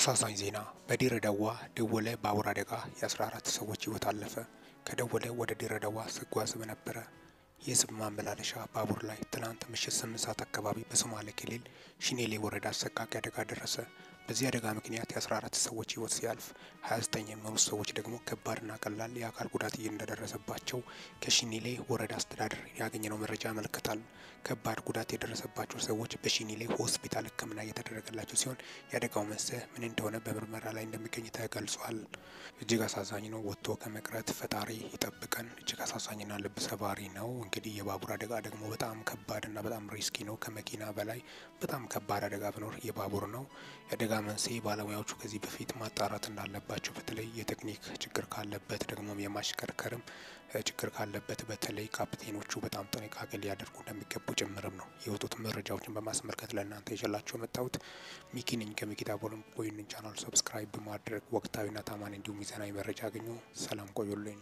አሳዛኝ ዜና በድሬዳዋ ደወለ ባቡር አደጋ የ14 ሰዎች ህይወት አለፈ። ከደወለ ወደ ድሬዳዋ ሲጓዝ በነበረ የህዝብ ማመላለሻ ባቡር ላይ ትናንት ምሽት 8 ሰዓት አካባቢ በሶማሌ ክልል ሽኔሌ ወረዳ አሰቃቂ አደጋ ደረሰ። በዚህ አደጋ ምክንያት የ14 ሰዎች ህይወት ሲያልፍ 29 የሚሆኑ ሰዎች ደግሞ ከባድና ቀላል የአካል ጉዳት እንደደረሰባቸው ከሽኔሌ ወረዳ አስተዳደር ያገኘነው መረጃ ያመለክታል። ከባድ ጉዳት የደረሰባቸው ሰዎች በሽኔሌ ሆስፒታል ሕክምና እየተደረገላቸው ሲሆን የአደጋው መንስኤ ምን እንደሆነ በምርመራ ላይ እንደሚገኝ ተገልጿል። እጅግ አሳዛኝ ነው። ወጥቶ ከመቅረት ፈጣሪ ይጠብቀን። እጅግ አሳዛኝና ልብ ሰባሪ ነው። እንግዲህ የባቡር አደጋ ደግሞ በጣም ከባድና በጣም ሪስኪ ነው። ከመኪና በላይ በጣም ከባድ አደጋ ቢኖር የባቡር ነው። የአደጋ መንስኤ ባለሙያዎቹ ከዚህ በፊት ማጣራት እንዳለባቸው፣ በተለይ የቴክኒክ ችግር ካለበት ደግሞ የማሽከርከርም ችግር ካለበት በተለይ ካፕቴኖቹ በጣም ጥንቃቄ ሊያደርጉ እንደሚገቡ ጭምርም ነው የወጡት መረጃዎችን በማስመልከት ለእናንተ ይዤላችሁ የመጣሁት። ሚኪ ነኝ ከሚኪታ ቦለም። ይህንን ቻናል ሰብስክራይብ በማድረግ ወቅታዊና ታማኝ እንዲሁም ሚዛናዊ መረጃ አገኙ። ሰላም ቆዩልኝ።